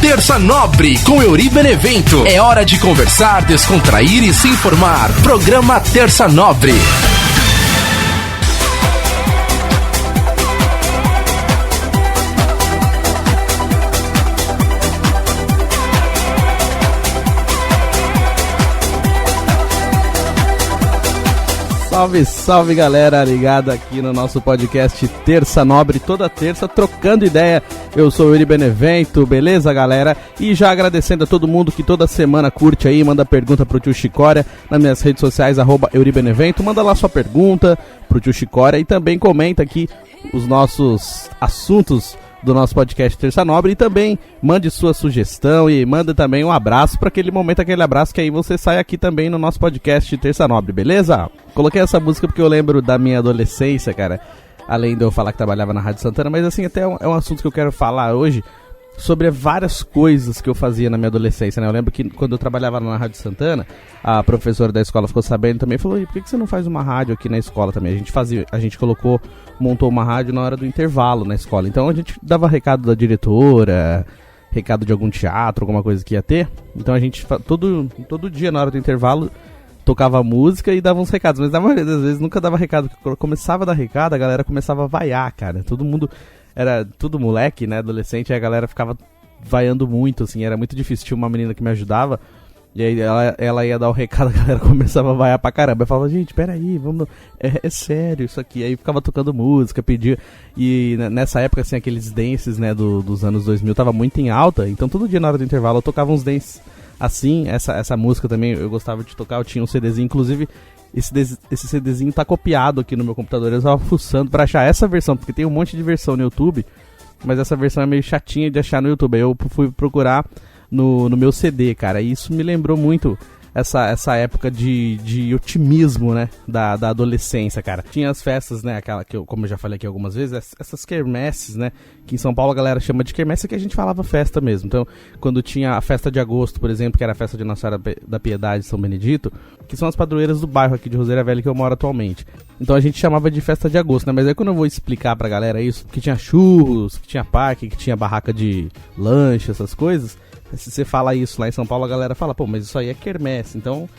Terça Nobre com Euri Benevento. É hora de conversar, descontrair e se informar. Programa Terça Nobre. Salve, salve galera, ligada aqui no nosso podcast Terça Nobre, toda terça, trocando ideia. Eu sou o Euri Benevento, beleza galera? E já agradecendo a todo mundo que toda semana curte aí, manda pergunta pro tio Chicória nas minhas redes sociais, @EuriBenevento, manda lá sua pergunta pro tio Chicória e também comenta aqui os nossos assuntos do nosso podcast Terça Nobre e também mande sua sugestão e manda também um abraço para aquele momento, aquele abraço que aí você sai aqui também no nosso podcast Terça Nobre, beleza? Coloquei essa música porque eu lembro da minha adolescência, cara, além de eu falar que trabalhava na Rádio Santana, mas assim, até é um assunto que eu quero falar hoje sobre várias coisas que eu fazia na minha adolescência, né? Eu lembro que quando eu trabalhava na Rádio Santana, a professora da escola ficou sabendo também, falou, por que você não faz uma rádio aqui na escola também? A gente montou uma rádio na hora do intervalo na escola, então a gente dava recado da diretora, recado de algum teatro, alguma coisa que ia ter, então a gente todo dia na hora do intervalo tocava música e dava uns recados, mas na maioria das vezes nunca dava recado, porque quando começava a dar recado, a galera começava a vaiar, cara, todo mundo... Era tudo moleque, né, adolescente, e a galera ficava vaiando muito, assim, era muito difícil. Tinha uma menina que me ajudava, e aí ela ia dar o recado, a galera começava a vaiar pra caramba. Eu falava, gente, peraí, vamos... É sério isso aqui. Aí ficava tocando música, pedia... E nessa época, assim, aqueles dances, né, dos anos 2000, tava muito em alta. Então todo dia na hora do intervalo eu tocava uns dances assim. Essa música também eu gostava de tocar, eu tinha um CDzinho, inclusive... Esse CDzinho tá copiado aqui no meu computador. Eu tava fuçando pra achar essa versão, porque tem um monte de versão no YouTube, mas essa versão é meio chatinha de achar no YouTube. Aí eu fui procurar no meu CD, cara. E isso me lembrou muito essa época de otimismo, né, da adolescência, cara. Tinha as festas, né, aquela que como eu já falei aqui algumas vezes, essas quermesses, né, que em São Paulo a galera chama de quermesse, que a gente falava festa mesmo. Então, quando tinha a festa de agosto, por exemplo, que era a festa de Nossa Senhora da Piedade, São Benedito, que são as padroeiras do bairro aqui de Roseira Velha que eu moro atualmente. Então a gente chamava de festa de agosto, né, mas aí quando eu vou explicar pra galera isso, que tinha churros, que tinha parque, que tinha barraca de lanche, essas coisas... Se você fala isso lá em São Paulo, a galera fala, pô, mas isso aí é quermesse. Então,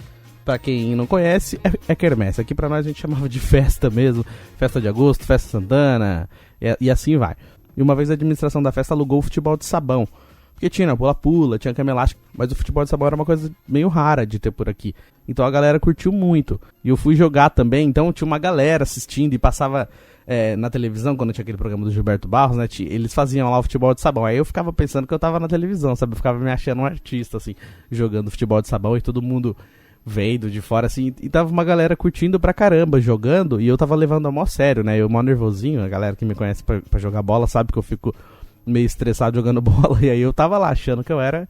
pra quem não conhece, é quermesse. Aqui pra nós a gente chamava de festa mesmo. Festa de agosto, festa Santana, e assim vai. E uma vez a administração da festa alugou o futebol de sabão. Porque tinha pula-pula, tinha cama elástica, mas o futebol de sabão era uma coisa meio rara de ter por aqui. Então a galera curtiu muito. E eu fui jogar também, então tinha uma galera assistindo e passava... na televisão, quando tinha aquele programa do Gilberto Barros, né, eles faziam lá o futebol de sabão, aí eu ficava pensando que eu tava na televisão, sabe, eu ficava me achando um artista, assim, jogando futebol de sabão e todo mundo vendo de fora, assim, e tava uma galera curtindo pra caramba, jogando, e eu tava levando a mó sério, né, eu mó nervosinho, a galera que me conhece pra jogar bola sabe que eu fico meio estressado jogando bola, e aí eu tava lá achando que eu era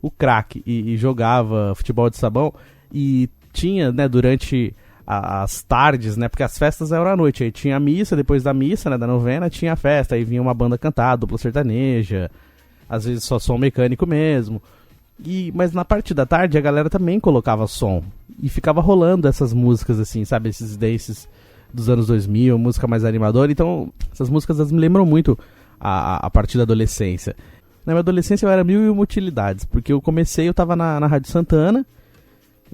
o craque, e jogava futebol de sabão, e tinha, né, durante... as tardes, né, porque as festas eram à noite, aí tinha a missa, depois da missa, né, da novena, tinha a festa, aí vinha uma banda cantar, dupla sertaneja, às vezes só som mecânico mesmo, mas na parte da tarde a galera também colocava som, e ficava rolando essas músicas assim, sabe, esses dances dos anos 2000, música mais animadora, então essas músicas me lembram muito a partir da adolescência. Na minha adolescência eu era mil e uma utilidades, porque eu tava na Rádio Santana,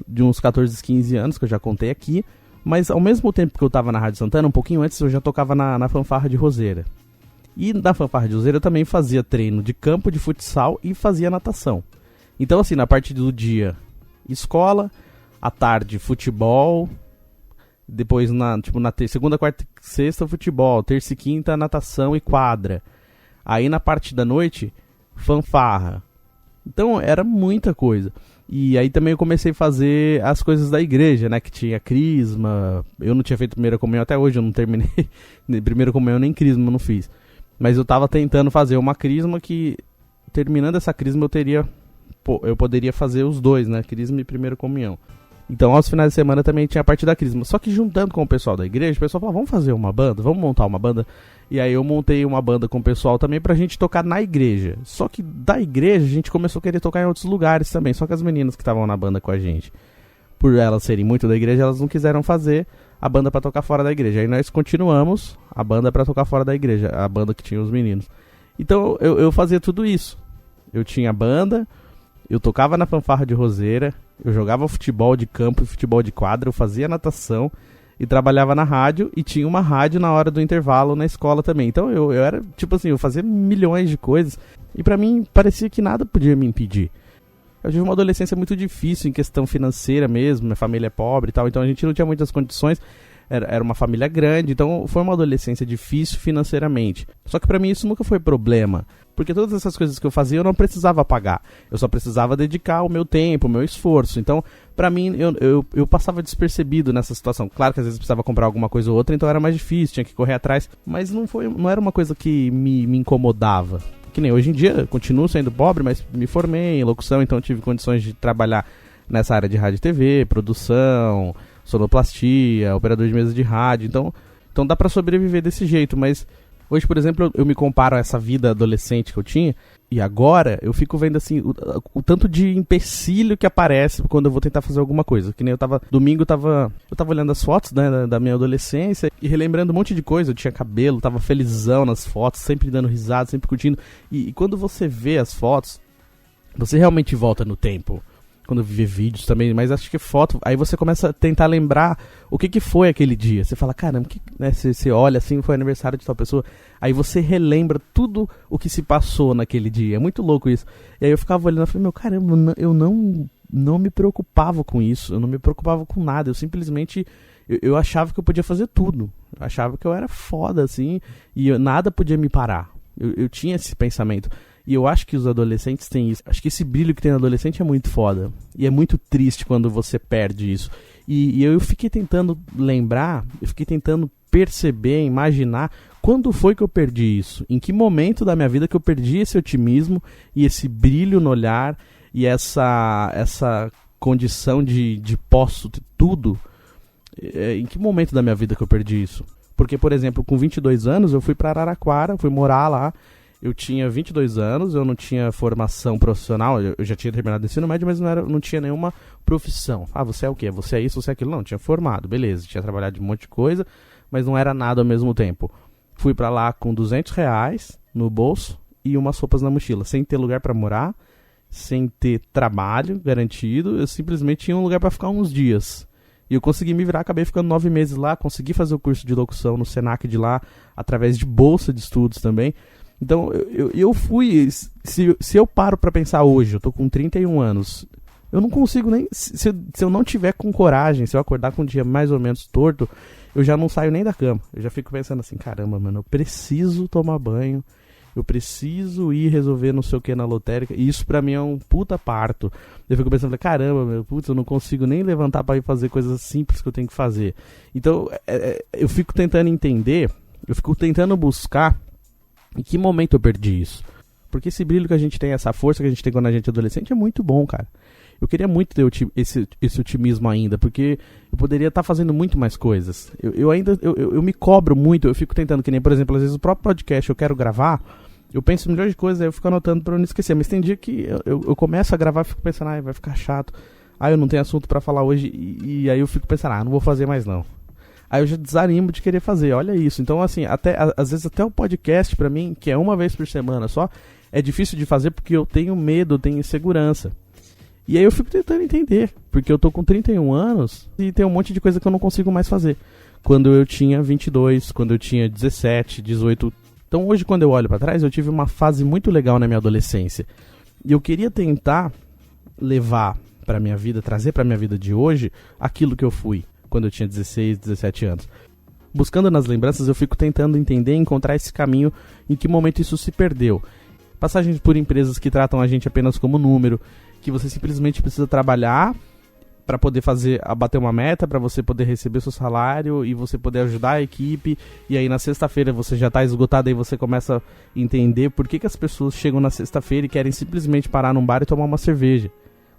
de uns 14, 15 anos, que eu já contei aqui, mas ao mesmo tempo que eu tava na Rádio Santana, um pouquinho antes eu já tocava na Fanfarra de Roseira. E na Fanfarra de Roseira eu também fazia treino de campo, de futsal e fazia natação. Então assim, na parte do dia, escola, à tarde, futebol, depois na segunda, quarta e sexta, futebol, terça e quinta, natação e quadra. Aí na parte da noite, fanfarra. Então era muita coisa. E aí também eu comecei a fazer as coisas da igreja, né? Que tinha crisma. Eu não tinha feito primeira comunhão até hoje, eu não terminei. Primeira comunhão nem crisma eu não fiz. Mas eu tava tentando fazer uma crisma que, terminando essa crisma, eu poderia fazer os dois, né? Crisma e primeira comunhão. Então aos finais de semana também tinha a parte da crisma. Só que juntando com o pessoal da igreja, o pessoal falou, vamos fazer uma banda? Vamos montar uma banda? E aí eu montei uma banda com o pessoal também pra gente tocar na igreja. Só que da igreja a gente começou a querer tocar em outros lugares também. Só que as meninas que estavam na banda com a gente, por elas serem muito da igreja, elas não quiseram fazer a banda pra tocar fora da igreja. Aí nós continuamos a banda pra tocar fora da igreja, a banda que tinha os meninos. Então eu fazia tudo isso. eu tinha banda, eu tocava na fanfarra de Roseira, eu jogava futebol de campo e futebol de quadra, eu fazia natação e trabalhava na rádio e tinha uma rádio na hora do intervalo na escola também. Então eu era, tipo assim, eu fazia milhões de coisas e pra mim parecia que nada podia me impedir. Eu tive uma adolescência muito difícil em questão financeira mesmo, minha família é pobre e tal, então a gente não tinha muitas condições. Era uma família grande, então foi uma adolescência difícil financeiramente. Só que pra mim isso nunca foi problema, porque todas essas coisas que eu fazia eu não precisava pagar. Eu só precisava dedicar o meu tempo, o meu esforço. Então, pra mim, eu passava despercebido nessa situação. Claro que às vezes precisava comprar alguma coisa ou outra, então era mais difícil, tinha que correr atrás. Mas não era uma coisa que me incomodava. Que nem hoje em dia, continuo sendo pobre, mas me formei em locução, então tive condições de trabalhar nessa área de rádio e TV, produção, sonoplastia, operador de mesa de rádio, então dá pra sobreviver desse jeito, mas hoje, por exemplo, eu me comparo a essa vida adolescente que eu tinha, e agora eu fico vendo assim, o tanto de empecilho que aparece quando eu vou tentar fazer alguma coisa, que nem domingo eu tava olhando as fotos, né, da minha adolescência, e relembrando um monte de coisa, eu tinha cabelo, tava felizão nas fotos, sempre dando risada, sempre curtindo, e quando você vê as fotos, você realmente volta no tempo. Quando eu vi vídeos também, mas acho que foto, aí você começa a tentar lembrar o que foi aquele dia. Você fala, caramba, né? Você olha assim, foi aniversário de tal pessoa, aí você relembra tudo o que se passou naquele dia. É muito louco isso. E aí eu ficava olhando e falei, meu, caramba, eu não me preocupava com isso, eu não me preocupava com nada, eu simplesmente, eu achava que eu podia fazer tudo. Eu achava que eu era foda, assim, e nada podia me parar. Eu tinha esse pensamento. E eu acho que os adolescentes têm isso. Acho que esse brilho que tem no adolescente é muito foda. E é muito triste quando você perde isso. E eu fiquei tentando lembrar, eu fiquei tentando perceber, imaginar quando foi que eu perdi isso. Em que momento da minha vida que eu perdi esse otimismo e esse brilho no olhar e essa condição de posso ter tudo. Em que momento da minha vida que eu perdi isso? Porque, por exemplo, com 22 anos eu fui para Araraquara, fui morar lá. Eu tinha 22 anos, eu não tinha formação profissional, eu já tinha terminado o ensino médio, mas não tinha nenhuma profissão. Ah, você é o quê? Você é isso, você é aquilo? Não, tinha formado, beleza, tinha trabalhado de um monte de coisa, mas não era nada ao mesmo tempo. Fui pra lá com R$200 no bolso e umas roupas na mochila, sem ter lugar pra morar, sem ter trabalho garantido, eu simplesmente tinha um lugar pra ficar uns dias. E eu consegui me virar, acabei ficando 9 meses lá, consegui fazer o curso de locução no Senac de lá, através de bolsa de estudos também. Então, eu fui... Se eu paro pra pensar hoje, eu tô com 31 anos, eu não consigo nem... Se eu não tiver com coragem, se eu acordar com um dia mais ou menos torto, eu já não saio nem da cama. Eu já fico pensando assim, caramba, mano, eu preciso tomar banho, eu preciso ir resolver não sei o que na lotérica, e isso pra mim é um puta parto. Eu fico pensando, caramba, meu, putz, eu não consigo nem levantar pra ir fazer coisas simples que eu tenho que fazer. Então, eu fico tentando entender, eu fico tentando buscar em que momento eu perdi isso? Porque esse brilho que a gente tem, essa força que a gente tem quando a gente é adolescente é muito bom, cara. Eu queria muito ter esse otimismo ainda, porque eu poderia estar fazendo muito mais coisas. Eu me cobro muito, eu fico tentando, que nem, por exemplo, às vezes o próprio podcast eu quero gravar, eu penso em milhões de coisas, aí eu fico anotando pra eu não esquecer. Mas tem dia que eu começo a gravar e fico pensando, vai ficar chato. Eu não tenho assunto pra falar hoje, e aí eu fico pensando, não vou fazer mais não. Aí eu já desanimo de querer fazer, olha isso. Então, assim, às vezes até o podcast, pra mim, que é uma vez por semana só, é difícil de fazer porque eu tenho medo, eu tenho insegurança. E aí eu fico tentando entender, porque eu tô com 31 anos e tem um monte de coisa que eu não consigo mais fazer. Quando eu tinha 22, quando eu tinha 17, 18... Então hoje, quando eu olho pra trás, eu tive uma fase muito legal na minha adolescência. E eu queria tentar levar pra minha vida, trazer pra minha vida de hoje, aquilo que eu fui quando eu tinha 16, 17 anos. Buscando nas lembranças, eu fico tentando entender e encontrar esse caminho, em que momento isso se perdeu. Passagens por empresas que tratam a gente apenas como número, que você simplesmente precisa trabalhar para poder bater uma meta, para você poder receber seu salário e você poder ajudar a equipe, e aí na sexta-feira você já está esgotado, aí você começa a entender por que as pessoas chegam na sexta-feira e querem simplesmente parar num bar e tomar uma cerveja.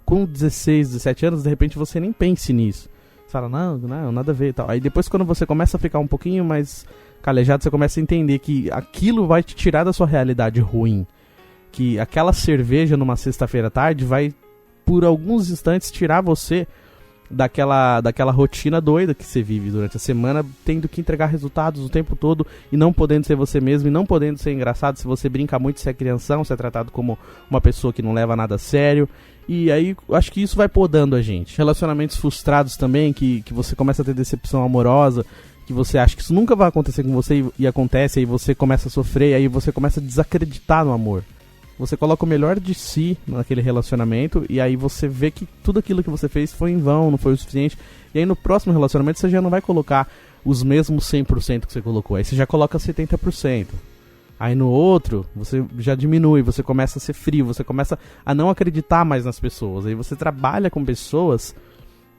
Com 16, 17 anos, de repente você nem pense nisso. Você fala, não, nada a ver e tal. Aí depois, quando você começa a ficar um pouquinho mais calejado, você começa a entender que aquilo vai te tirar da sua realidade ruim. Que aquela cerveja numa sexta-feira à tarde vai, por alguns instantes, tirar você daquela rotina doida que você vive durante a semana, tendo que entregar resultados o tempo todo e não podendo ser você mesmo e não podendo ser engraçado. Se você brinca muito, você é crianção, você é tratado como uma pessoa que não leva nada a sério. E aí, acho que isso vai podando a gente. Relacionamentos frustrados também, que você começa a ter decepção amorosa, que você acha que isso nunca vai acontecer com você e acontece, aí você começa a sofrer, aí você começa a desacreditar no amor. Você coloca o melhor de si naquele relacionamento e aí você vê que tudo aquilo que você fez foi em vão, não foi o suficiente. E aí no próximo relacionamento você já não vai colocar os mesmos 100% que você colocou, aí você já coloca 70%. Aí no outro, você já diminui, você começa a ser frio, você começa a não acreditar mais nas pessoas. Aí você trabalha com pessoas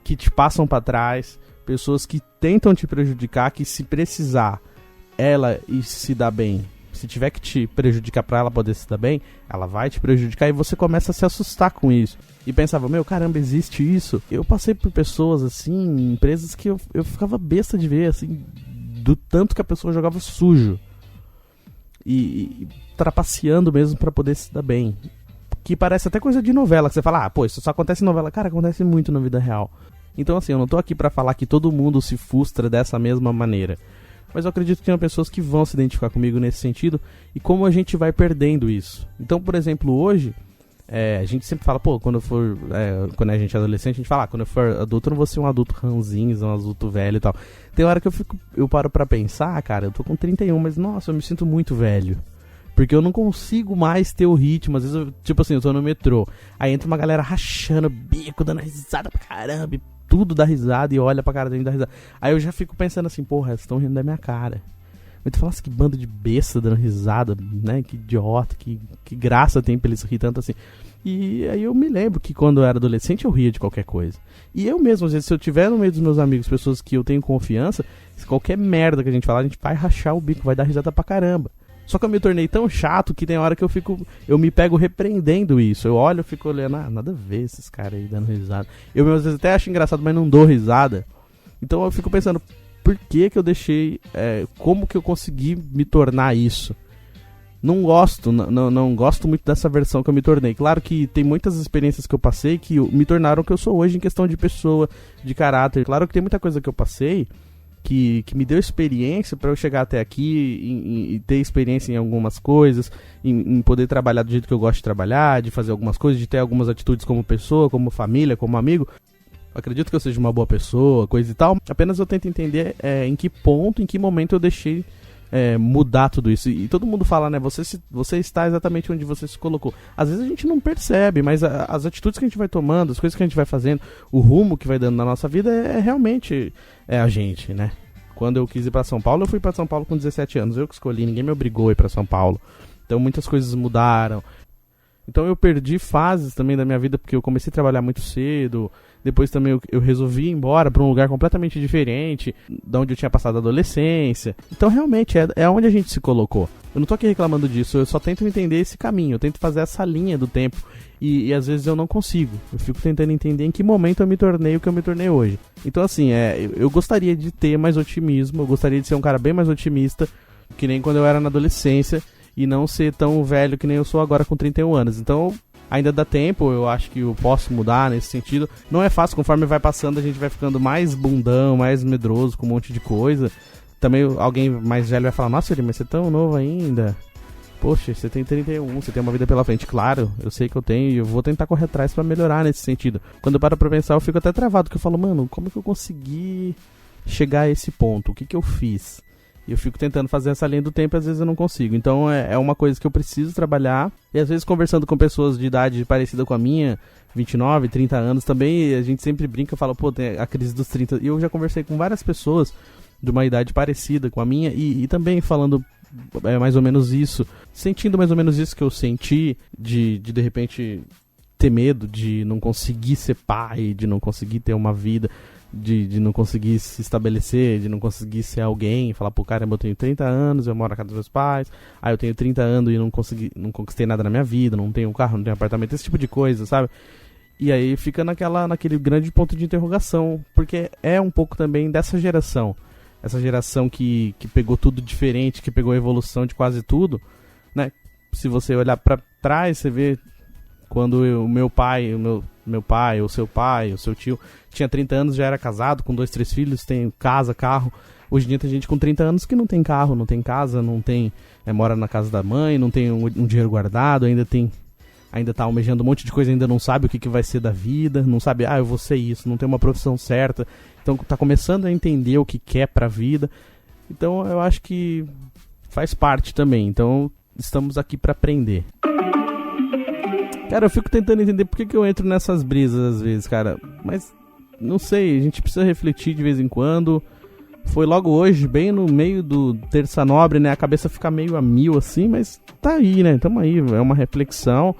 que te passam pra trás, pessoas que tentam te prejudicar, que se precisar ela e se dar bem, se tiver que te prejudicar pra ela poder se dar bem, ela vai te prejudicar e você começa a se assustar com isso. E pensava, meu, caramba, existe isso? Eu passei por pessoas, assim, empresas que eu ficava besta de ver, assim, do tanto que a pessoa jogava sujo. E trapaceando mesmo pra poder se dar bem. Que parece até coisa de novela, que você fala, pô, isso só acontece em novela. Cara, acontece muito na vida real. Então, assim, eu não tô aqui pra falar que todo mundo se frustra dessa mesma maneira. Mas eu acredito que tem pessoas que vão se identificar comigo nesse sentido e como a gente vai perdendo isso. Então, por exemplo, hoje, a gente sempre fala, pô, quando a gente é adolescente, a gente fala, quando eu for adulto, eu não vou ser um adulto ranzinho, um adulto velho e tal. Tem hora que eu paro pra pensar, cara, eu tô com 31, mas nossa, eu me sinto muito velho. Porque eu não consigo mais ter o ritmo. Às vezes, tipo assim, eu tô no metrô, aí entra uma galera rachando o bico, dando risada pra caramba, tudo dá risada e olha pra cara dele e dá risada. Aí eu já fico pensando assim, porra, eles estão rindo da minha cara. Eu te falo assim, que bando de besta dando risada, né? Que idiota, que graça tem pra eles rir tanto assim. E aí eu me lembro que quando eu era adolescente eu ria de qualquer coisa. E eu mesmo, às vezes, se eu tiver no meio dos meus amigos, pessoas que eu tenho confiança, se qualquer merda que a gente falar, a gente vai rachar o bico, vai dar risada pra caramba. Só que eu me tornei tão chato que tem hora que eu me pego repreendendo isso. Eu olho, eu fico olhando, nada a ver esses caras aí dando risada. Eu às vezes até acho engraçado, mas não dou risada. Então eu fico pensando, por que eu deixei, como que eu consegui me tornar isso? Não gosto muito dessa versão que eu me tornei. Claro que tem muitas experiências que eu passei que me tornaram o que eu sou hoje em questão de pessoa, de caráter. Claro que tem muita coisa que eu passei que me deu experiência para eu chegar até aqui e ter experiência em algumas coisas, em poder trabalhar do jeito que eu gosto de trabalhar, de fazer algumas coisas, de ter algumas atitudes como pessoa, como família, como amigo. Eu acredito que eu seja uma boa pessoa, coisa e tal. Apenas eu tento entender em que ponto, em que momento eu deixei mudar tudo isso. E todo mundo fala, né, você está exatamente onde você se colocou. Às vezes a gente não percebe, mas as atitudes que a gente vai tomando, as coisas que a gente vai fazendo, o rumo que vai dando na nossa vida realmente a gente, né? Quando eu quis ir pra São Paulo, eu fui pra São Paulo com 17 anos. Eu que escolhi, ninguém me obrigou a ir pra São Paulo. Então muitas coisas mudaram. Então eu perdi fases também da minha vida, porque eu comecei a trabalhar muito cedo. Depois também eu resolvi ir embora para um lugar completamente diferente da onde eu tinha passado a adolescência. Então realmente é onde a gente se colocou. Eu não tô aqui reclamando disso, eu só tento entender esse caminho. Eu tento fazer essa linha do tempo e às vezes eu não consigo. Eu fico tentando entender em que momento eu me tornei o que eu me tornei hoje. Então assim, eu gostaria de ter mais otimismo, eu gostaria de ser um cara bem mais otimista, que nem quando eu era na adolescência, e não ser tão velho que nem eu sou agora com 31 anos. Então ainda dá tempo, eu acho que eu posso mudar nesse sentido. Não é fácil, conforme vai passando a gente vai ficando mais bundão, mais medroso com um monte de coisa. Também alguém mais velho vai falar, nossa, Yuri, mas você é tão novo ainda. Poxa, você tem 31, você tem uma vida pela frente. Claro, eu sei que eu tenho e eu vou tentar correr atrás pra melhorar nesse sentido. Quando eu paro pra pensar, eu fico até travado, porque eu falo, mano, como que eu consegui chegar a esse ponto? O que eu fiz? E eu fico tentando fazer essa linha do tempo e às vezes eu não consigo. Então é uma coisa que eu preciso trabalhar. E às vezes conversando com pessoas de idade parecida com a minha, 29, 30 anos também, a gente sempre brinca, fala, pô, tem a crise dos 30. E eu já conversei com várias pessoas de uma idade parecida com a minha e também falando mais ou menos isso, sentindo mais ou menos isso que eu senti de repente ter medo de não conseguir ser pai, de não conseguir ter uma vida, de não conseguir se estabelecer, de não conseguir ser alguém, falar, pô, caramba, eu tenho 30 anos, eu moro na casa dos meus pais, aí eu tenho 30 anos e não conquistei nada na minha vida, não tenho um carro, não tenho apartamento, esse tipo de coisa, sabe? E aí fica naquele grande ponto de interrogação, porque é um pouco também dessa geração, essa geração que pegou tudo diferente, que pegou a evolução de quase tudo, né? Se você olhar pra trás, você vê quando o meu pai, meu pai, ou seu tio, tinha 30 anos, já era casado, com 2, 3 filhos, tem casa, carro. Hoje em dia tem gente com 30 anos que não tem carro, não tem casa, não tem, mora na casa da mãe, não tem um dinheiro guardado, ainda tá almejando um monte de coisa, ainda não sabe o que vai ser da vida, não sabe, eu vou ser isso, não tem uma profissão certa. Então tá começando a entender o que quer pra vida. Então eu acho que faz parte também. Então estamos aqui pra aprender. Cara, eu fico tentando entender por que eu entro nessas brisas às vezes, cara. Mas não sei, a gente precisa refletir de vez em quando. Foi logo hoje, bem no meio do Terça Nobre, né? A cabeça fica meio a mil assim, mas tá aí, né? Tamo aí, é uma reflexão.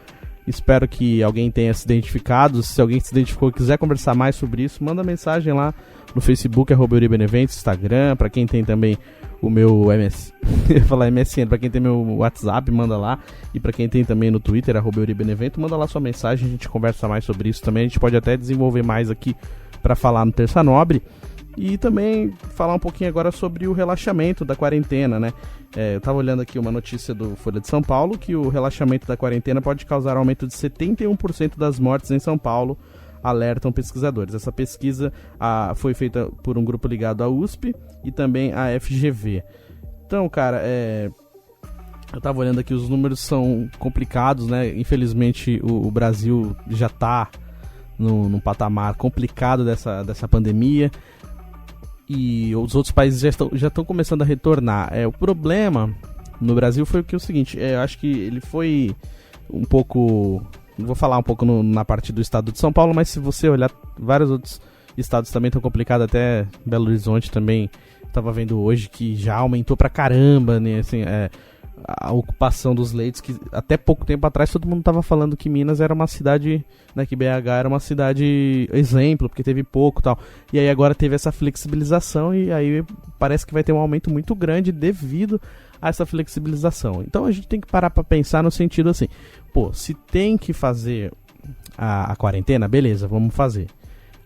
Espero que alguém tenha se identificado. Se alguém se identificou e quiser conversar mais sobre isso, manda mensagem lá no Facebook, @euribeneventos, Instagram. Pra quem tem também o meu MSN, pra quem tem meu WhatsApp, manda lá. E pra quem tem também no Twitter, @euribenevento, manda lá sua mensagem, a gente conversa mais sobre isso também. A gente pode até desenvolver mais aqui pra falar no Terça Nobre. E também falar um pouquinho agora sobre o relaxamento da quarentena, né? Eu tava olhando aqui uma notícia do Folha de São Paulo que o relaxamento da quarentena pode causar aumento de 71% das mortes em São Paulo, alertam pesquisadores. Essa pesquisa foi feita por um grupo ligado à USP e também à FGV. Então, cara, eu tava olhando aqui, os números são complicados, né? Infelizmente o Brasil já tá num patamar complicado dessa pandemia. E os outros países já estão começando a retornar. O problema no Brasil foi o seguinte, eu acho que ele foi um pouco... Vou falar um pouco na parte do estado de São Paulo, mas se você olhar, vários outros estados também estão complicados, até Belo Horizonte também. Estava vendo hoje que já aumentou pra caramba, né? Assim, a ocupação dos leitos, que até pouco tempo atrás todo mundo estava falando que Minas era uma cidade, né, que BH era uma cidade exemplo, porque teve pouco e tal. E aí agora teve essa flexibilização e aí parece que vai ter um aumento muito grande devido a essa flexibilização. Então a gente tem que parar para pensar no sentido assim, se tem que fazer a quarentena, beleza, vamos fazer.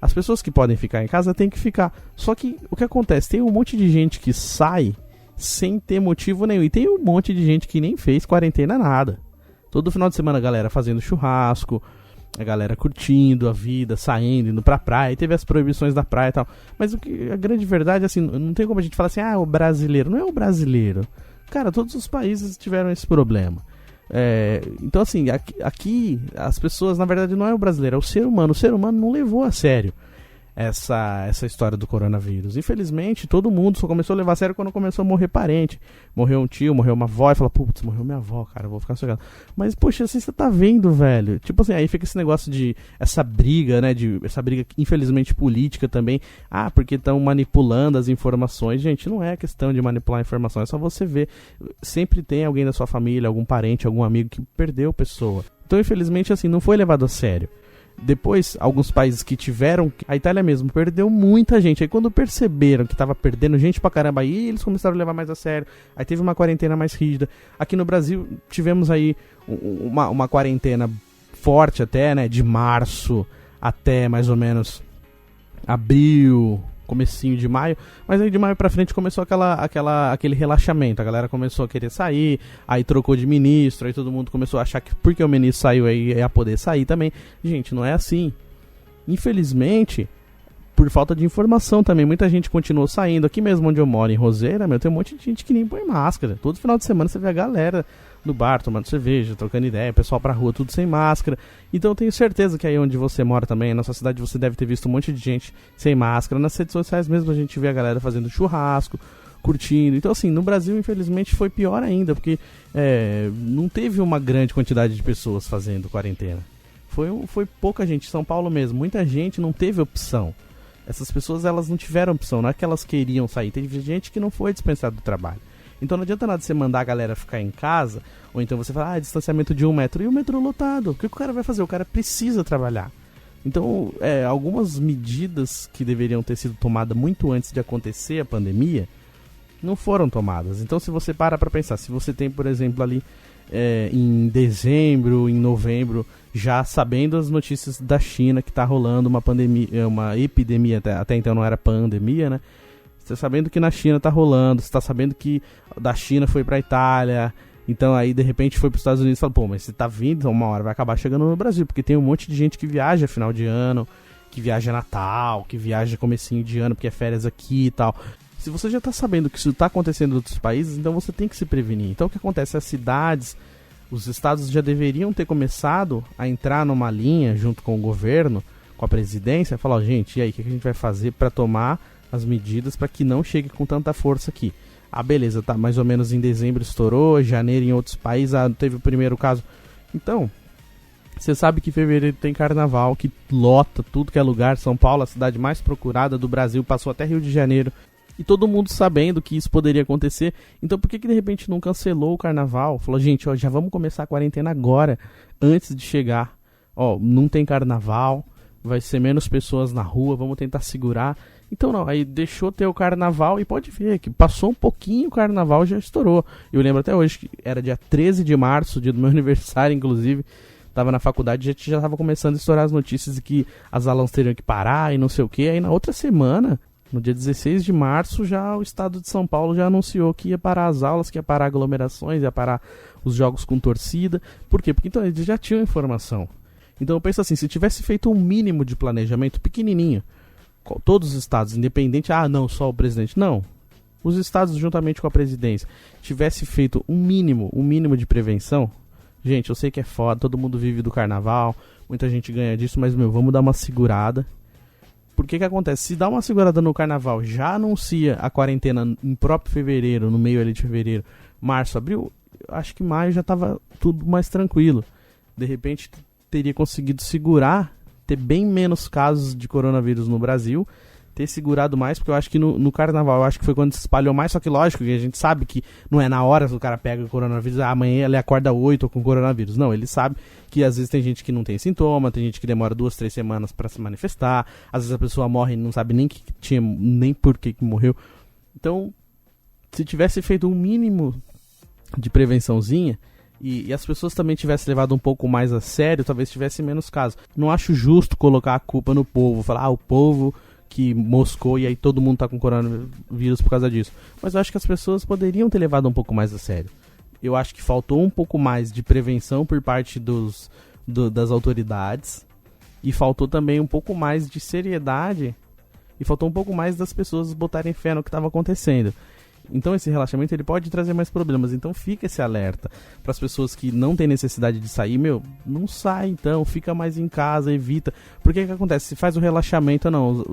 As pessoas que podem ficar em casa têm que ficar. Só que o que acontece? Tem um monte de gente que sai sem ter motivo nenhum. E tem um monte de gente que nem fez quarentena nada. Todo final de semana a galera fazendo churrasco, a galera curtindo a vida, saindo, indo pra praia. E teve as proibições da praia e tal. Mas a grande verdade, assim, não tem como a gente falar assim, o brasileiro. Não é o brasileiro. Cara, todos os países tiveram esse problema. Então, assim, aqui as pessoas, na verdade, não é o brasileiro, é o ser humano. O ser humano não levou a sério essa história do coronavírus. Infelizmente, todo mundo só começou a levar a sério quando começou a morrer parente. Morreu um tio, morreu uma avó, e fala, putz, morreu minha avó, cara, eu vou ficar sossegado. Mas, poxa, assim, você tá vendo, velho? Tipo assim, aí fica esse negócio de essa briga, né, essa briga, infelizmente, política também. Porque estão manipulando as informações. Gente, não é questão de manipular a informação, é só você ver. Sempre tem alguém da sua família, algum parente, algum amigo que perdeu pessoa. Então, infelizmente, assim, não foi levado a sério. Depois, alguns países que tiveram... A Itália mesmo perdeu muita gente. Aí quando perceberam que tava perdendo gente pra caramba, aí eles começaram a levar mais a sério. Aí teve uma quarentena mais rígida. Aqui no Brasil, tivemos aí uma quarentena forte até, né? De março até mais ou menos abril, comecinho de maio. Mas aí de maio pra frente começou aquele relaxamento. A galera começou a querer sair, aí trocou de ministro, aí todo mundo começou a achar que porque o ministro saiu aí ia poder sair também. Gente, não é assim. Infelizmente, por falta de informação também, muita gente continuou saindo. Aqui mesmo onde eu moro, em Roseira, tem um monte de gente que nem põe máscara. Todo final de semana você vê a galera no bar tomando cerveja, trocando ideia, pessoal pra rua, tudo sem máscara. Então eu tenho certeza que aí onde você mora também, na sua cidade, você deve ter visto um monte de gente sem máscara. Nas redes sociais mesmo a gente vê a galera fazendo churrasco, curtindo. Então assim, no Brasil infelizmente foi pior ainda, porque não teve uma grande quantidade de pessoas fazendo quarentena. Foi pouca gente. São Paulo mesmo, muita gente não teve opção. Essas pessoas, elas não tiveram opção, não é que elas queriam sair. Teve gente que não foi dispensada do trabalho. Então não adianta nada você mandar a galera ficar em casa, ou então você falar, distanciamento de 1 metro, e o metrô lotado. O que o cara vai fazer? O cara precisa trabalhar. Então, algumas medidas que deveriam ter sido tomadas muito antes de acontecer a pandemia, não foram tomadas. Então se você para pra pensar, se você tem, por exemplo, ali em dezembro, em novembro, já sabendo as notícias da China que tá rolando uma pandemia, uma epidemia, até então não era pandemia, né? Você sabendo que na China tá rolando, você tá sabendo que da China foi pra Itália, Então aí de repente foi para os Estados Unidos e falou, pô, mas você tá vindo, uma hora vai acabar chegando no Brasil, porque tem um monte de gente que viaja final de ano, que viaja Natal, que viaja comecinho de ano porque é férias aqui e tal. Se você já tá sabendo que isso tá acontecendo em outros países, então você tem que se prevenir. Então o que acontece? As cidades, os estados já deveriam ter começado a entrar numa linha junto com o governo, com a presidência, e falar, ó, gente, e aí, o que a gente vai fazer para tomar as medidas para que não chegue com tanta força aqui? Ah, beleza, tá, mais ou menos em dezembro estourou, janeiro em outros países, teve o primeiro caso. Então, você sabe que fevereiro tem carnaval, que lota tudo que é lugar. São Paulo, a cidade mais procurada do Brasil, passou até Rio de Janeiro. E todo mundo sabendo que isso poderia acontecer. Então por que de repente não cancelou o carnaval? Falou, gente, ó, já vamos começar a quarentena agora, antes de chegar. Ó, não tem carnaval, vai ser menos pessoas na rua, vamos tentar segurar. Então não, aí deixou ter o carnaval e pode ver que passou um pouquinho o carnaval, já estourou. Eu lembro até hoje que era dia 13 de março, dia do meu aniversário, inclusive. Tava na faculdade, já tava começando a estourar as notícias de que as aulas teriam que parar e não sei o que. Aí na outra semana, no dia 16 de março, já o estado de São Paulo já anunciou que ia parar as aulas, que ia parar aglomerações, ia parar os jogos com torcida. Por quê? Porque então eles já tinham informação. Então eu penso assim, se tivesse feito um mínimo de planejamento pequenininho, todos os estados, independente, não, só o presidente, não. Os estados juntamente com a presidência, tivesse feito um mínimo de prevenção. Gente, eu sei que é foda, todo mundo vive do carnaval, muita gente ganha disso, mas, vamos dar uma segurada. Porque que acontece? Se dá uma segurada no carnaval, já anuncia a quarentena em próprio fevereiro, no meio ali de fevereiro, março, abril, acho que maio já tava tudo mais tranquilo. De repente, teria conseguido segurar, ter bem menos casos de coronavírus no Brasil, ter segurado mais, porque eu acho que no carnaval, eu acho que foi quando se espalhou mais, só que lógico, que a gente sabe que não é na hora que o cara pega o coronavírus, amanhã ele acorda 8 com coronavírus. Não, ele sabe que às vezes tem gente que não tem sintoma, tem gente que demora 2, 3 semanas para se manifestar, às vezes a pessoa morre e não sabe nem que tinha, nem por que morreu. Então, se tivesse feito um mínimo de prevençãozinha, e as pessoas também tivessem levado um pouco mais a sério, talvez tivesse menos casos. Não acho justo colocar a culpa no povo, falar, o povo que moscou e aí todo mundo tá com coronavírus por causa disso. Mas eu acho que as pessoas poderiam ter levado um pouco mais a sério. Eu acho que faltou um pouco mais de prevenção por parte das autoridades e faltou também um pouco mais de seriedade e faltou um pouco mais das pessoas botarem fé no que estava acontecendo. Então esse relaxamento ele pode trazer mais problemas. Então fica esse alerta para as pessoas que não têm necessidade de sair. Não sai então, fica mais em casa, evita. Porque que acontece? Se faz o relaxamento, não,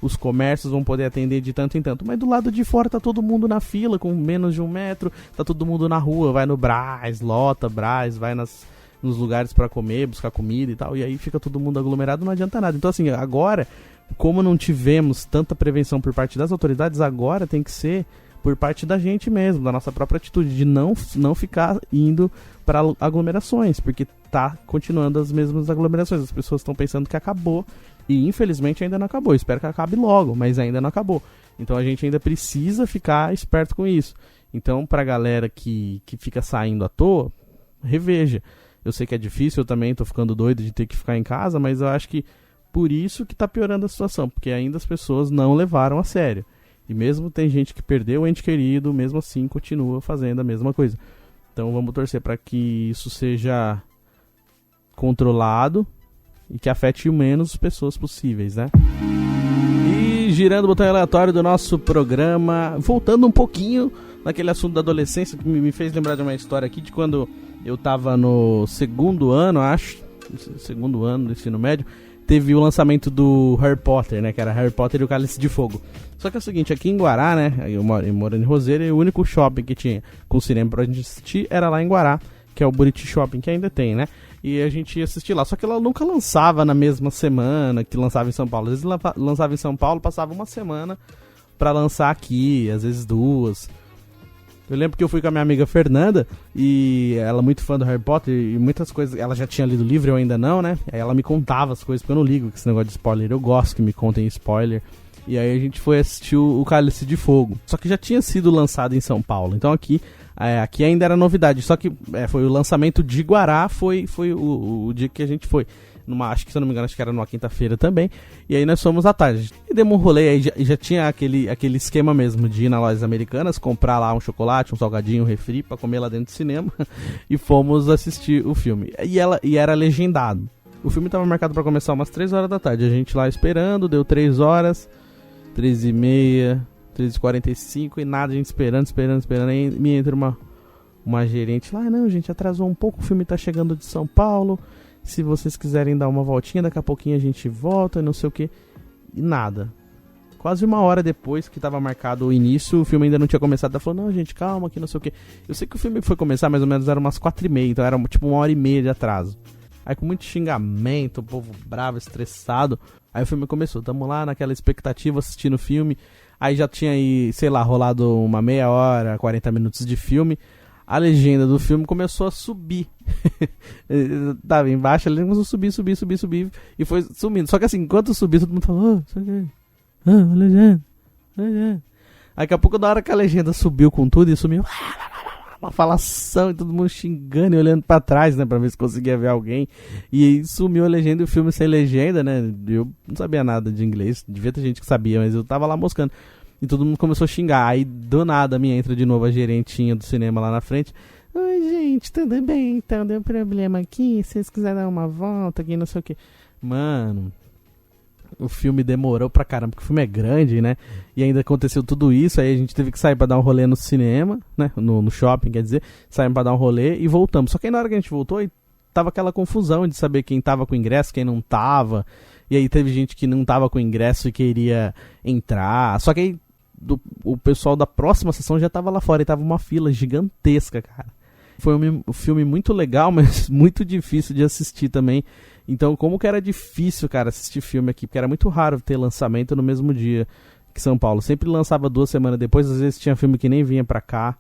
os comércios vão poder atender de tanto em tanto. Mas do lado de fora tá todo mundo na fila com menos de 1 metro, tá todo mundo na rua, vai no Brás, lota Brás, vai nos lugares para comer, buscar comida e tal. E aí fica todo mundo aglomerado, não adianta nada. Então assim, agora, como não tivemos tanta prevenção por parte das autoridades, agora tem que ser por parte da gente mesmo, da nossa própria atitude, de não ficar indo para aglomerações, porque tá continuando as mesmas aglomerações. As pessoas estão pensando que acabou, e infelizmente ainda não acabou. Espero que acabe logo, mas ainda não acabou. Então a gente ainda precisa ficar esperto com isso. Então, pra galera que fica saindo à toa, reveja. Eu sei que é difícil, eu também tô ficando doido de ter que ficar em casa, mas eu acho que por isso que tá piorando a situação, porque ainda as pessoas não levaram a sério. E mesmo tem gente que perdeu o ente querido, mesmo assim continua fazendo a mesma coisa. Então vamos torcer para que isso seja controlado e que afete o menos pessoas possíveis, né? E girando o botão aleatório do nosso programa, voltando um pouquinho naquele assunto da adolescência, que me fez lembrar de uma história aqui de quando eu tava no segundo ano do ensino médio. Teve o lançamento do Harry Potter, né? Que era Harry Potter e o Cálice de Fogo. Só que é o seguinte, aqui em Guará, né? Eu moro em Roseira, e o único shopping que tinha com cinema pra gente assistir era lá em Guará, que é o Buriti Shopping, que ainda tem, né? E a gente ia assistir lá. Só que ela nunca lançava na mesma semana que lançava em São Paulo. Às vezes lançava em São Paulo, passava uma semana pra lançar aqui, às vezes 2. Eu lembro que eu fui com a minha amiga Fernanda, e ela é muito fã do Harry Potter, e muitas coisas, ela já tinha lido o livro, eu ainda não, né? Aí ela me contava as coisas, porque eu não ligo com esse negócio de spoiler, eu gosto que me contem spoiler. E aí a gente foi assistir o Cálice de Fogo. Só que já tinha sido lançado em São Paulo, então aqui Aqui ainda era novidade, só que foi o lançamento de Guará, foi o dia que a gente foi. Acho que, se eu não me engano, acho que era numa quinta-feira também. E aí nós fomos à tarde. E demos um rolê, aí já tinha aquele esquema mesmo de ir na Lojas Americanas, comprar lá um chocolate, um salgadinho, um refri pra comer lá dentro do cinema. E fomos assistir o filme. E era legendado. O filme tava marcado pra começar umas 3 horas da tarde. A gente lá esperando, deu 3 horas, 3h30, 3h45 e nada, a gente esperando. Aí me entra uma gerente lá, não, gente, atrasou um pouco, o filme tá chegando de São Paulo. Se vocês quiserem dar uma voltinha, daqui a pouquinho a gente volta, não sei o que. E nada. Quase 1 hora depois que tava marcado o início, o filme ainda não tinha começado. Ela falou, não, gente, calma, que não sei o que. Eu sei que o filme foi começar mais ou menos, era umas 4h30, então era tipo 1h30 de atraso. Aí com muito xingamento, o povo bravo, estressado. Aí o filme começou, tamo lá naquela expectativa assistindo o filme. Aí já tinha aí, sei lá, rolado uma meia hora, 40 minutos de filme. A legenda do filme começou a subir. Tava embaixo, a legenda começou a subir. E foi sumindo. Só que assim, enquanto subia, todo mundo falou, legenda. Daqui a pouco, da hora que a legenda subiu com tudo e sumiu, uma falação e todo mundo xingando e olhando pra trás, né, pra ver se conseguia ver alguém. E aí sumiu a legenda e o filme sem legenda, né? Eu não sabia nada de inglês, devia ter gente que sabia, mas eu tava lá moscando. E todo mundo começou a xingar. Aí, do nada, me entra de novo a gerentinha do cinema lá na frente. Oi, gente, tudo bem? Então, deu problema aqui. Se vocês quiserem dar uma volta aqui, não sei o que. Mano, o filme demorou pra caramba, porque o filme é grande, né? E ainda aconteceu tudo isso. Aí a gente teve que sair pra dar um rolê no cinema, né? No shopping, quer dizer. Saímos pra dar um rolê e voltamos. Só que aí na hora que a gente voltou, aí tava aquela confusão de saber quem tava com ingresso, quem não tava. E aí teve gente que não tava com ingresso e queria entrar. Só que aí o pessoal da próxima sessão já tava lá fora e tava uma fila gigantesca, cara. Foi um filme muito legal, mas muito difícil de assistir também. Então, como que era difícil, cara, assistir filme aqui, porque era muito raro ter lançamento no mesmo dia que São Paulo. Sempre lançava 2 semanas depois, às vezes tinha filme que nem vinha pra cá.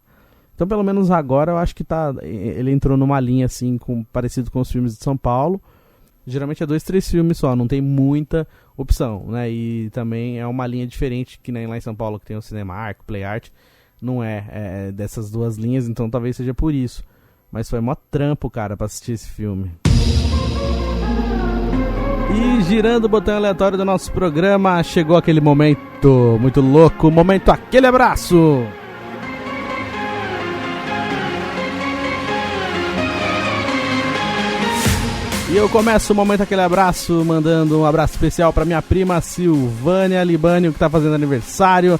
Então, pelo menos agora, eu acho que ele entrou numa linha, assim, parecido com os filmes de São Paulo. Geralmente é 2, 3 filmes só, não tem muita opção, né? E também é uma linha diferente, que nem lá em São Paulo, que tem o Cinemark, o Play Art. Não é dessas 2 linhas, então talvez seja por isso. Mas foi mó trampo, cara, pra assistir esse filme. E girando o botão aleatório do nosso programa, chegou aquele momento muito louco, o momento Aquele Abraço! E eu começo o momento Aquele Abraço mandando um abraço especial pra minha prima Silvânia Libânio, que tá fazendo aniversário.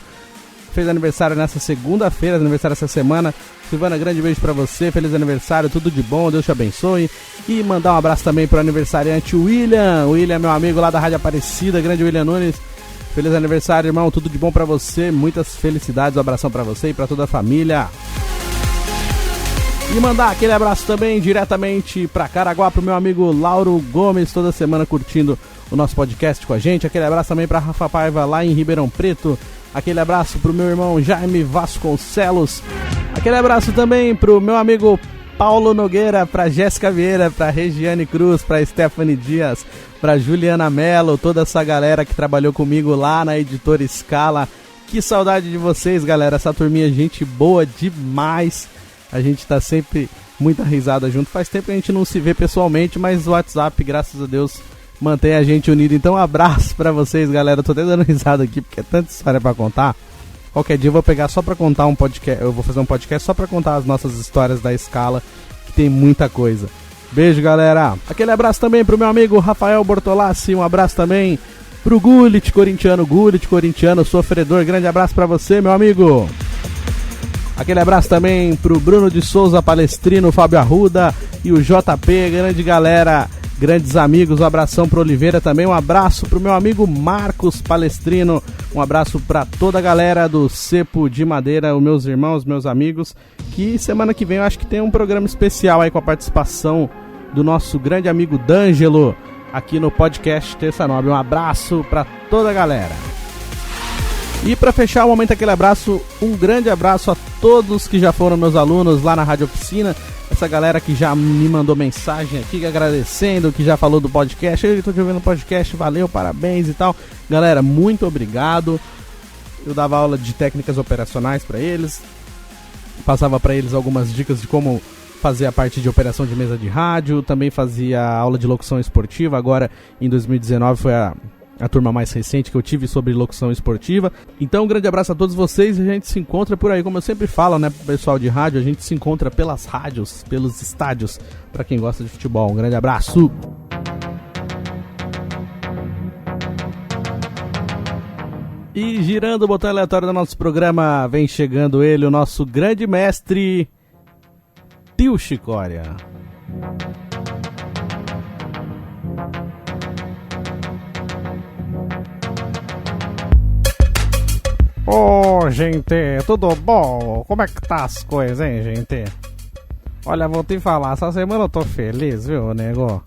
Fez aniversário nessa segunda-feira, aniversário essa semana. Silvana, grande beijo pra você, feliz aniversário, tudo de bom, Deus te abençoe. E mandar um abraço também pro aniversariante William. O William é meu amigo lá da Rádio Aparecida, grande William Nunes. Feliz aniversário, irmão, tudo de bom pra você, muitas felicidades, um abração pra você e pra toda a família. E mandar aquele abraço também diretamente pra Caraguá, pro meu amigo Lauro Gomes, toda semana curtindo o nosso podcast com a gente. Aquele abraço também pra Rafa Paiva lá em Ribeirão Preto. Aquele abraço pro meu irmão Jaime Vasconcelos. Aquele abraço também pro meu amigo Paulo Nogueira, pra Jéssica Vieira, pra Regiane Cruz, pra Stephanie Dias, pra Juliana Mello, toda essa galera que trabalhou comigo lá na Editora Scala. Que saudade de vocês, galera. Essa turminha é gente boa demais. A gente tá sempre muita risada junto. Faz tempo que a gente não se vê pessoalmente, mas o WhatsApp, graças a Deus, mantém a gente unido. Então, um abraço pra vocês, galera. Tô até dando risada aqui, porque é tanta história pra contar. Qualquer dia eu vou pegar só pra contar um podcast. Eu vou fazer um podcast só pra contar as nossas histórias da Scala, que tem muita coisa. Beijo, galera. Aquele abraço também pro meu amigo Rafael Bortolassi. Um abraço também pro Gullit corintiano, sofredor. Grande abraço pra você, meu amigo. Aquele abraço também pro Bruno de Souza Palestrino, Fábio Arruda e o JP, grande galera, grandes amigos. Um abração pro Oliveira também, um abraço pro meu amigo Marcos Palestrino, um abraço pra toda a galera do Cepo de Madeira, os meus irmãos, meus amigos, que semana que vem eu acho que tem um programa especial aí com a participação do nosso grande amigo D'Angelo aqui no podcast Terça Nobre. Um abraço pra toda a galera. E para fechar o momento Aquele Abraço, um grande abraço a todos que já foram meus alunos lá na Rádio Oficina, essa galera que já me mandou mensagem aqui agradecendo, que já falou do podcast. Eu tô te ouvindo no podcast, valeu, parabéns e tal. Galera, muito obrigado. Eu dava aula de técnicas operacionais para eles. passava para eles algumas dicas de como fazer a parte de operação de mesa de rádio, também fazia aula de locução esportiva. Agora em 2019 foi a turma mais recente que eu tive sobre locução esportiva. Então um grande abraço a todos vocês e a gente se encontra por aí, como eu sempre falo, né, pessoal de rádio, a gente se encontra pelas rádios, pelos estádios, para quem gosta de futebol. Um grande abraço! E girando o botão aleatório do nosso programa, vem chegando ele, o nosso grande mestre, Tio Chicória. Ô, gente, tudo bom? Como é que tá as coisas, hein, gente? Olha, vou te falar, essa semana eu tô feliz, viu, nego?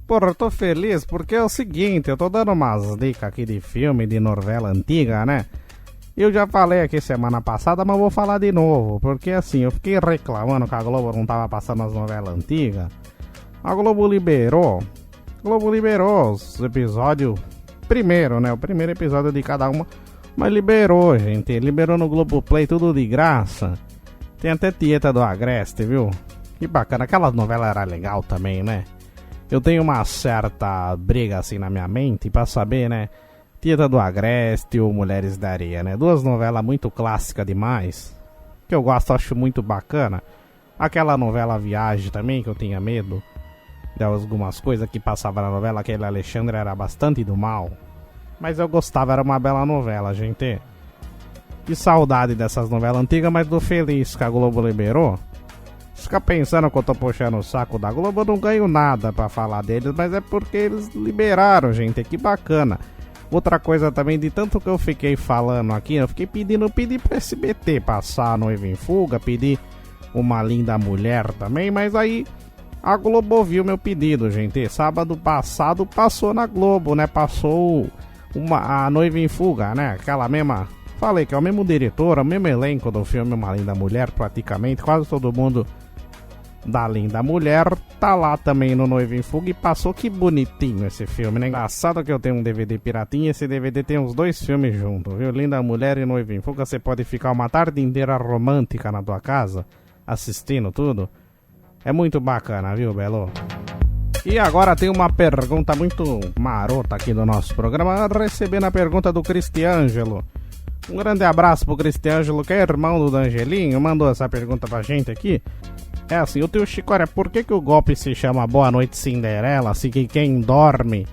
Porra, eu tô feliz porque é o seguinte, eu tô dando umas dicas aqui de filme, de novela antiga, né? Eu já falei aqui semana passada, mas vou falar de novo, porque assim, eu fiquei reclamando que a Globo não tava passando as novelas antigas. A Globo liberou os episódios, primeiro, né? O primeiro episódio de cada uma. Mas liberou, gente. Liberou no Globoplay, tudo de graça. Tem até Tieta do Agreste, viu? Que bacana. Aquela novela era legal também, né? Eu tenho uma certa briga assim na minha mente pra saber, né? Tieta do Agreste ou Mulheres da Areia, né? Duas novelas muito clássicas demais. Que eu gosto, acho muito bacana. Aquela novela Viagem também, que eu tinha medo de algumas coisas que passavam na novela. Aquele Alexandre era bastante do mal. Mas eu gostava, era uma bela novela, gente. Que saudade dessas novelas antigas, mas tô feliz que a Globo liberou. Fica pensando que eu tô puxando o saco da Globo, eu não ganho nada pra falar deles, mas é porque eles liberaram, gente, que bacana. Outra coisa também, de tanto que eu fiquei falando aqui, eu pedi pro SBT passar a Noiva em Fuga, pedi Uma Linda Mulher também, mas aí a Globo ouviu meu pedido, gente. Sábado passado passou na Globo, né, passou a Noiva em Fuga, né? Aquela mesma... Falei que é o mesmo diretor, o mesmo elenco do filme Uma Linda Mulher, praticamente. Quase todo mundo da Linda Mulher tá lá também no Noiva em Fuga. E passou, que bonitinho esse filme, né? Engraçado que eu tenho um DVD piratinha. Esse DVD tem os dois filmes juntos, viu? Linda Mulher e Noiva em Fuga. Você pode ficar uma tarde inteira romântica na tua casa, assistindo tudo. É muito bacana, viu, Belo? E agora tem uma pergunta muito marota aqui do nosso programa, recebendo a pergunta do Cristiângelo. Um grande abraço pro Cristiângelo, que é irmão do D'Angelinho, mandou essa pergunta pra gente aqui. É assim, o tio Chicória, por que o golpe se chama Boa Noite Cinderela, assim que quem dorme,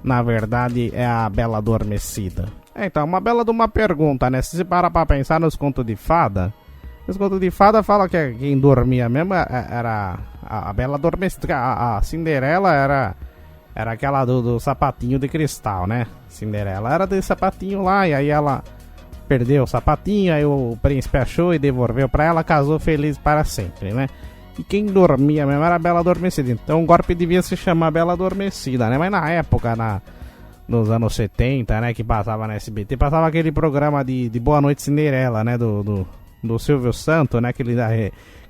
na verdade, é a Bela Adormecida? Então, uma bela de uma pergunta, né? Se você parar pra pensar nos contos de fada, os contos de fada falam que quem dormia mesmo era a Bela Adormecida. A Cinderela era aquela do sapatinho de cristal, né? Cinderela era desse sapatinho lá, e aí ela perdeu o sapatinho, aí o príncipe achou e devolveu pra ela, casou feliz para sempre, né? E quem dormia mesmo era a Bela Adormecida. Então o golpe devia se chamar Bela Adormecida, né? Mas na época, nos anos 70, né, que passava na SBT, passava aquele programa de Boa Noite Cinderela, né? Do Silvio Santos, né? Que ele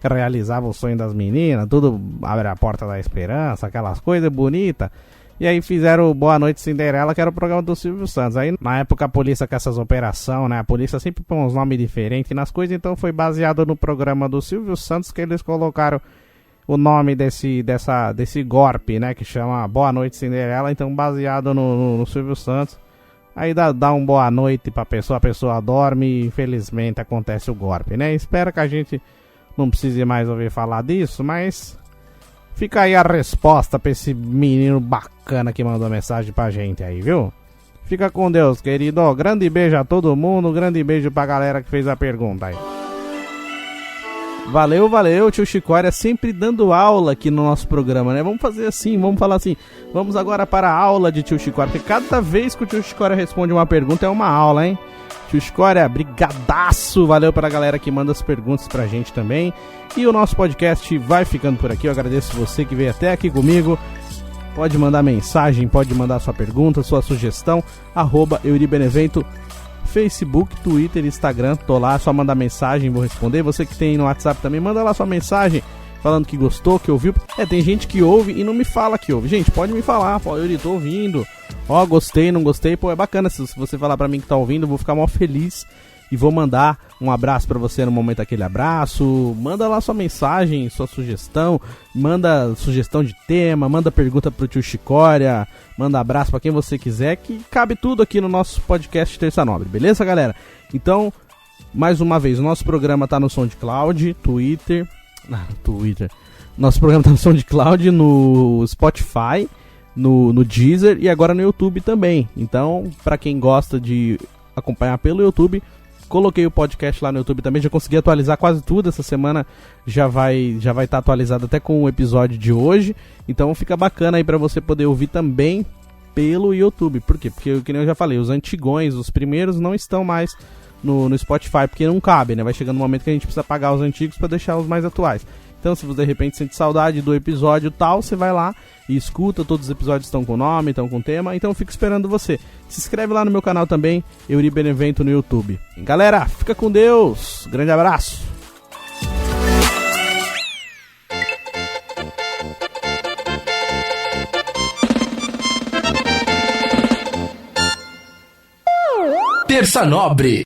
realizava o sonho das meninas, tudo abre a porta da esperança, aquelas coisas bonitas. E aí fizeram o Boa Noite Cinderela, que era o programa do Silvio Santos. Aí na época a polícia com essas operações, né? A polícia sempre põe uns nomes diferentes nas coisas, então foi baseado no programa do Silvio Santos que eles colocaram o nome desse golpe, né? Que chama Boa Noite Cinderela, então baseado no Silvio Santos. Aí dá um boa noite pra pessoa, a pessoa dorme e infelizmente acontece o golpe, né? Espero que a gente não precise mais ouvir falar disso, mas fica aí a resposta pra esse menino bacana que mandou mensagem pra gente aí, viu? Fica com Deus, querido. Grande beijo a todo mundo, grande beijo pra galera que fez a pergunta aí. Valeu, tio Chicória, sempre dando aula aqui no nosso programa, né? Vamos fazer assim, vamos falar assim. Vamos agora para a aula de tio Chicória, porque cada vez que o tio Chicória responde uma pergunta é uma aula, hein? Tio Chicória, brigadaço, valeu para a galera que manda as perguntas pra gente também. E o nosso podcast vai ficando por aqui, eu agradeço você que veio até aqui comigo. Pode mandar mensagem, pode mandar sua pergunta, sua sugestão, @euribenevento, Facebook, Twitter, Instagram, tô lá, só mandar mensagem, vou responder. Você que tem no WhatsApp também, manda lá sua mensagem falando que gostou, que ouviu. Tem gente que ouve e não me fala que ouve. Gente, pode me falar, pô, eu tô ouvindo. Ó, gostei, não gostei, pô, é bacana se você falar pra mim que tá ouvindo, eu vou ficar mó feliz. e vou mandar um abraço pra você no momento aquele abraço. Manda lá sua mensagem, sua sugestão, manda sugestão de tema, manda pergunta pro tio Chicória, manda abraço pra quem você quiser, que cabe tudo aqui no nosso podcast Terça Nobre, beleza, galera? Então, mais uma vez, o nosso programa tá no SoundCloud, Twitter. Nosso programa tá no SoundCloud, no Spotify, no Deezer e agora no YouTube também. Então, pra quem gosta de acompanhar pelo YouTube, coloquei o podcast lá no YouTube também. Já consegui atualizar quase tudo. Essa semana já vai estar atualizado até com o episódio de hoje. Então fica bacana aí pra você poder ouvir também pelo YouTube. Por quê? Porque, como eu já falei, os antigões, os primeiros não estão mais no Spotify, porque não cabe, né? Vai chegando um momento que a gente precisa pagar os antigos pra deixar os mais atuais. Então, se você de repente sente saudade do episódio tal, você vai lá e escuta. Todos os episódios estão com nome, estão com tema. Então, eu fico esperando você. Se inscreve lá no meu canal também, Euri Benevento no YouTube. Galera, fica com Deus. Grande abraço. Terça Nobre.